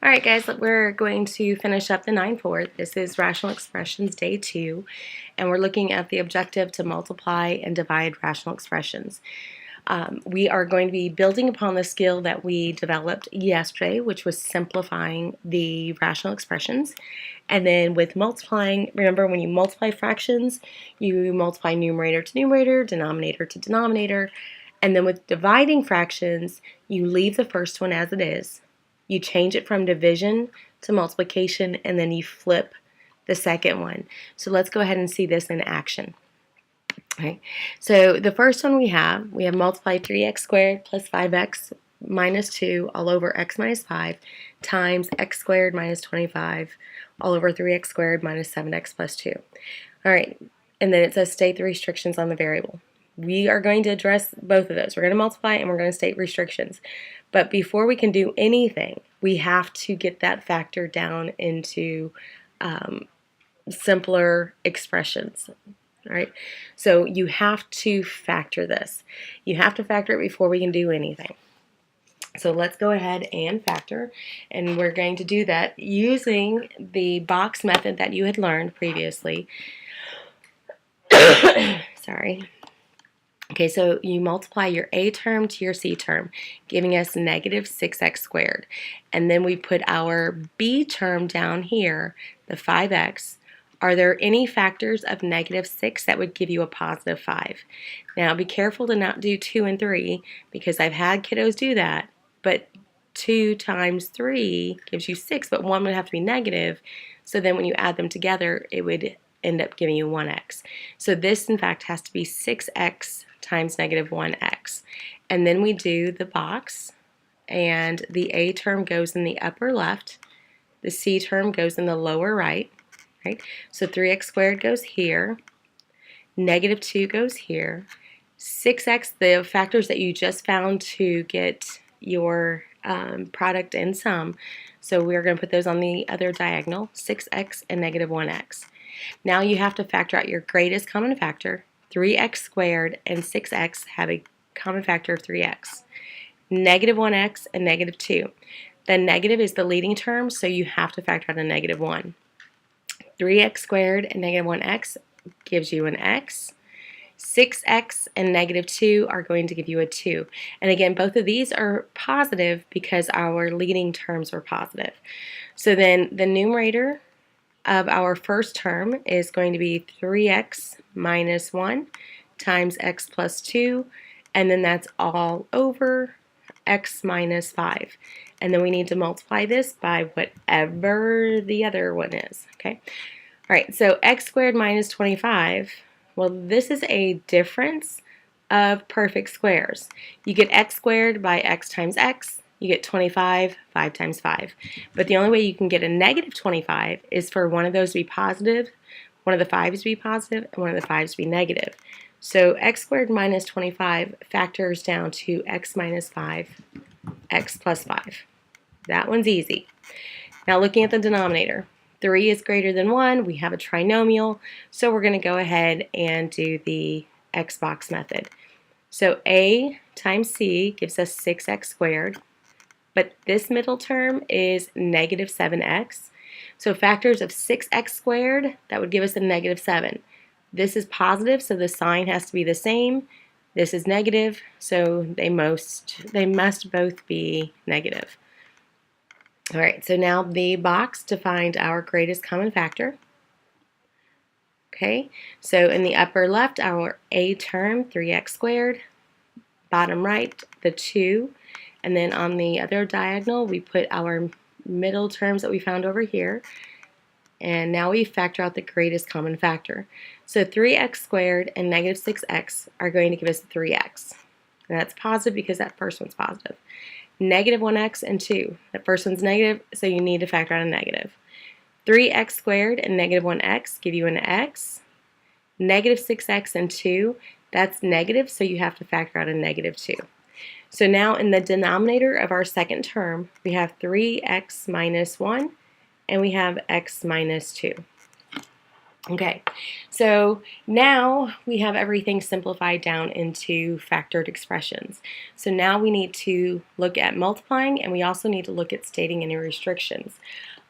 Alright guys, we're going to finish up the 9/4. This is Rational Expressions Day 2, and we're looking at the objective to multiply and divide rational expressions. We are going to be building upon the skill that we developed yesterday, which was simplifying the rational expressions. And then with multiplying, remember when you multiply fractions, you multiply numerator to numerator, denominator to denominator. And then with dividing fractions, you leave the first one as it is. You change it from division to multiplication, and then you flip the second one. So let's go ahead and see this in action. Okay, so the first one we have multiply 3x squared plus 5x minus 2 all over x minus 5 times x squared minus 25 all over 3x squared minus 7x plus 2. All right, and then it says state the restrictions on the variable. We are going to address both of those. We're going to multiply and we're going to state restrictions. But before we can do anything, we have to get that factor down into simpler expressions. All right, so you have to factor this. You have to factor it before we can do anything. So let's go ahead and factor, and we're going to do that using the box method that you had learned previously. Sorry. Okay, so you multiply your a term to your c term, giving us negative 6x squared. And then we put our b term down here, the 5x. Are there any factors of negative 6 that would give you a positive 5? Now, be careful to not do 2 and 3, because I've had kiddos do that, but 2 times 3 gives you 6, but 1 would have to be negative, so then when you add them together, it would end up giving you 1x. So this, in fact, has to be 6x times negative 1x. And then we do the box, and the a term goes in the upper left, the c term goes in the lower right. Right? So 3x squared goes here, negative 2 goes here, 6x, the factors that you just found to get your product and sum, so we're going to put those on the other diagonal, 6x and negative 1x. Now you have to factor out your greatest common factor. 3x squared and 6x have a common factor of 3x. Negative 1x and negative 2. The negative is the leading term, so you have to factor out a negative 1. 3x squared and negative 1x gives you an x. 6x and negative 2 are going to give you a 2. And again, both of these are positive because our leading terms were positive. So then the numerator of our first term is going to be 3x minus 1 times x plus 2, and then that's all over x minus 5. And then we need to multiply this by whatever the other one is, okay? All right, so x squared minus 25, well, this is a difference of perfect squares. You get x squared by x times x, you get 25, 5 times 5. But the only way you can get a negative 25 is for one of those to be positive, one of the 5's to be positive, and one of the 5's to be negative. So x squared minus 25 factors down to x minus 5, x plus 5. That one's easy. Now looking at the denominator, 3 is greater than 1. We have a trinomial, so we're going to go ahead and do the x box method. So a times c gives us 6x squared, but this middle term is negative 7x. So factors of 6x squared, that would give us a negative 7. This is positive, so the sign has to be the same. This is negative, so they must both be negative. All right, so now the box to find our greatest common factor. Okay, so in the upper left, our a term, 3x squared. Bottom right, the 2. And then on the other diagonal, we put our middle terms that we found over here. And now we factor out the greatest common factor. So 3x squared and negative 6x are going to give us 3x. And that's positive because that first one's positive. Negative 1x and 2. That first one's negative, so you need to factor out a negative. 3x squared and negative 1x give you an x. Negative 6x and 2, that's negative, so you have to factor out a negative 2. So now in the denominator of our second term, we have 3x minus 1, and we have x minus 2. Okay, so now we have everything simplified down into factored expressions. So now we need to look at multiplying, and we also need to look at stating any restrictions.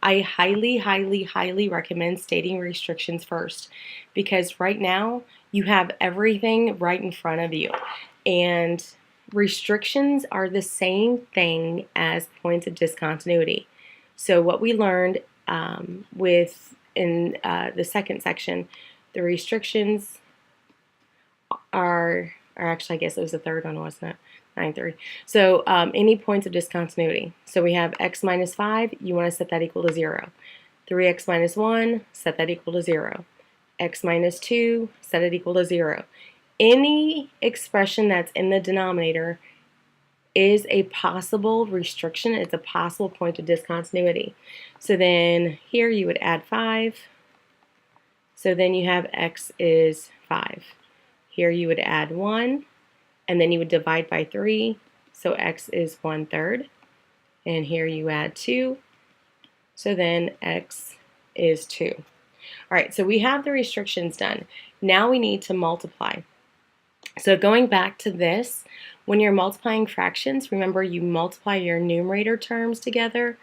I highly, highly, highly recommend stating restrictions first, because right now you have everything right in front of you, and restrictions are the same thing as points of discontinuity. So what we learned with in the second section, the restrictions are actually, I guess it was the third one, wasn't it? 9-3. So any points of discontinuity. So we have x minus 5, you want to set that equal to 0. 3x minus 1, set that equal to 0. X minus 2, set it equal to 0. Any expression that's in the denominator is a possible restriction. It's a possible point of discontinuity. So then here you would add 5. So then you have x is 5. Here you would add 1, and then you would divide by 3. So x is 1/3. And here you add 2. So then x is 2. All right, so we have the restrictions done. Now we need to multiply. So going back to this, when you're multiplying fractions, remember you multiply your numerator terms together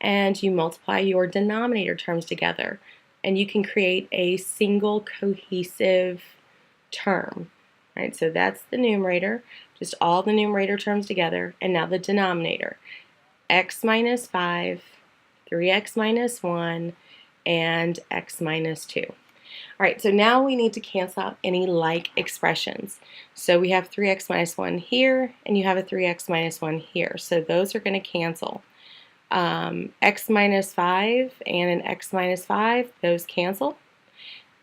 and you multiply your denominator terms together. And you can create a single cohesive term. Right, so that's the numerator, just all the numerator terms together, and now the denominator. X minus 5, 3x minus 1, and x minus 2. All right, so now we need to cancel out any like expressions. So we have 3x minus 1 here, and you have a 3x minus 1 here. So those are going to cancel. X minus 5 and an x minus 5, those cancel.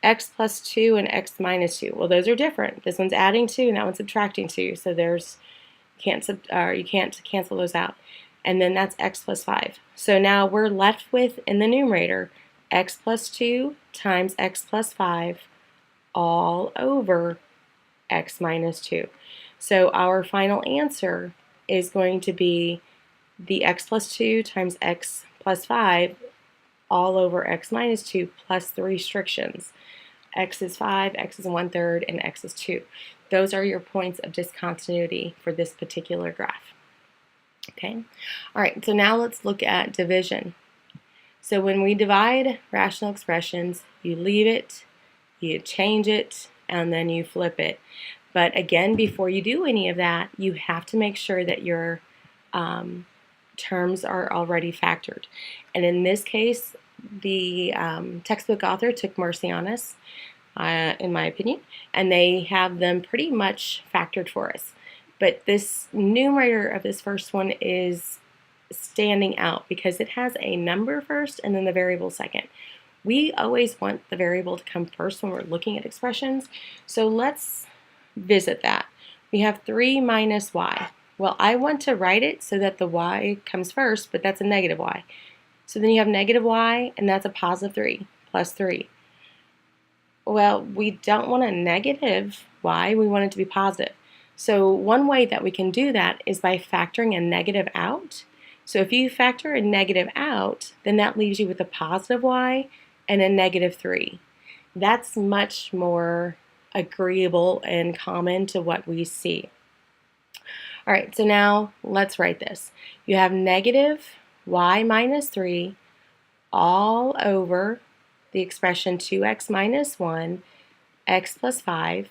X plus 2 and x minus 2, well, those are different. This one's adding 2 and that one's subtracting 2, so you can't cancel those out. And then that's x plus 5. So now we're left with, in the numerator, x plus 2 times x plus 5 all over x minus 2. So our final answer is going to be the x plus 2 times x plus 5 all over x minus 2 plus the restrictions. X is 5, x is 1/3, and x is 2. Those are your points of discontinuity for this particular graph. Okay? All right, so now let's look at division. So when we divide rational expressions, you leave it, you change it, and then you flip it. But again, before you do any of that, you have to make sure that your terms are already factored. And in this case, the textbook author took mercy on us, in my opinion, and they have them pretty much factored for us. But this numerator of this first one is standing out because it has a number first and then the variable second. We always want the variable to come first when we're looking at expressions, so let's visit that. We have 3 minus y. Well, I want to write it so that the y comes first, but that's a negative y. So then you have negative y, and that's a positive 3, plus 3. Well, we don't want a negative y, we want it to be positive. So one way that we can do that is by factoring a negative out. So if you factor a negative out, then that leaves you with a positive y and a negative 3. That's much more agreeable and common to what we see. All right, so now let's write this. You have negative y minus 3 all over the expression 2x minus 1, x plus 5.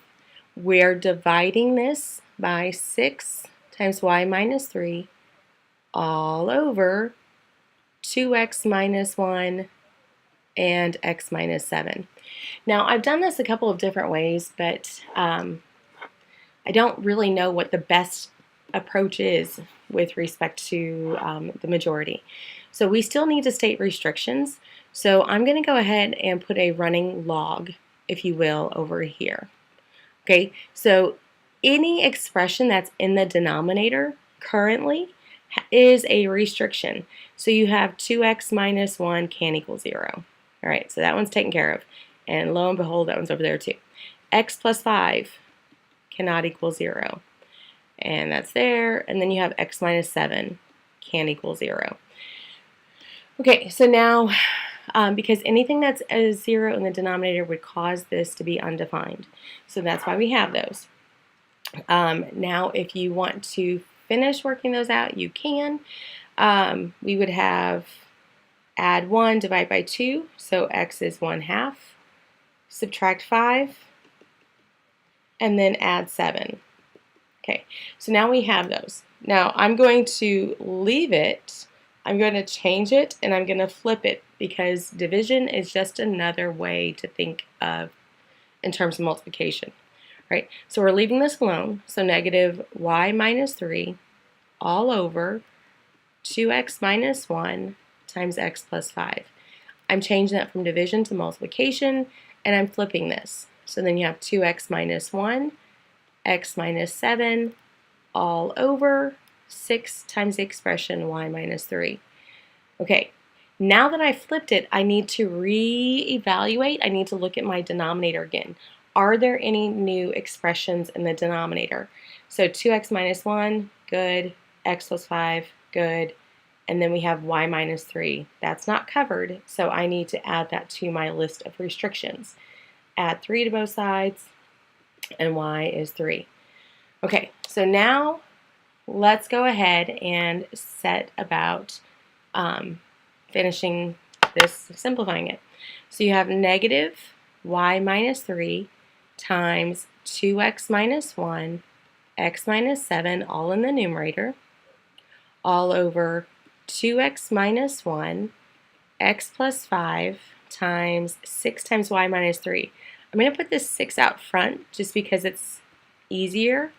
We're dividing this by 6 times y minus 3 all over 2x minus 1 and x minus 7. Now, I've done this a couple of different ways, but I don't really know what the best approach is with respect to the majority. So we still need to state restrictions. So I'm going to go ahead and put a running log, if you will, over here. Okay, so any expression that's in the denominator currently is a restriction. So you have 2x minus 1 can equal 0. All right, so that one's taken care of. And lo and behold, that one's over there too. X plus 5 cannot equal 0. And that's there. And then you have x minus 7 can equal 0. Okay, so now because anything that's a 0 in the denominator would cause this to be undefined. So that's why we have those. Now, if you want to finish working those out, you can. We would have add 1, divide by 2, so x is 1/2. Subtract 5, and then add 7. Okay, so now we have those. Now I'm going to leave it, I'm going to change it, and I'm going to flip it because division is just another way to think of in terms of multiplication. Right? So we're leaving this alone, so negative y minus 3 all over 2x minus 1 times x plus 5. I'm changing that from division to multiplication, and I'm flipping this. So then you have 2x minus 1, x minus 7, all over 6 times the expression y minus 3. Okay, now that I flipped it, I need to re-evaluate. I need to look at my denominator again. Are there any new expressions in the denominator? So 2x minus 1, good. X plus 5, good. And then we have y minus 3. That's not covered, so I need to add that to my list of restrictions. Add 3 to both sides, and y is 3. Okay, so now let's go ahead and set about finishing this, simplifying it. So you have negative y minus 3 times 2x minus 1, x minus 7, all in the numerator, all over 2x minus 1, x plus 5 times 6 times y minus 3. I'm going to put this 6 out front just because it's easier.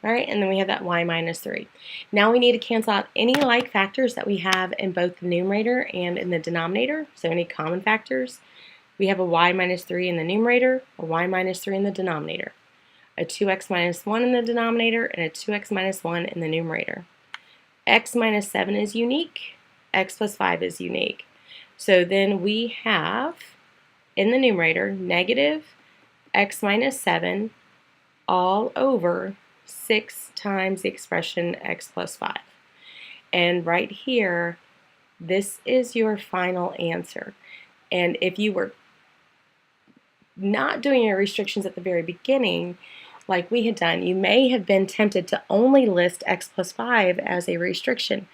All right, and then we have that y minus 3. Now we need to cancel out any like factors that we have in both the numerator and in the denominator, so any common factors. We have a y minus 3 in the numerator, a y minus 3 in the denominator, a 2x minus 1 in the denominator, and a 2x minus 1 in the numerator. X minus 7 is unique, x plus 5 is unique. So then we have, in the numerator, negative x minus 7 all over 6 times the expression x plus 5. And right here, this is your final answer. And if you were not doing your restrictions at the very beginning, like we had done, you may have been tempted to only list x plus 5 as a restriction,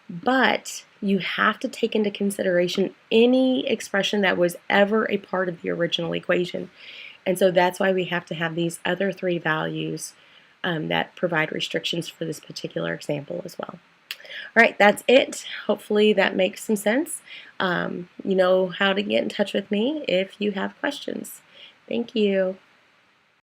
but you have to take into consideration any expression that was ever a part of the original equation. And so that's why we have to have these other 3 values that provide restrictions for this particular example as well. All right, that's it. Hopefully that makes some sense. You know how to get in touch with me if you have questions. Thank you.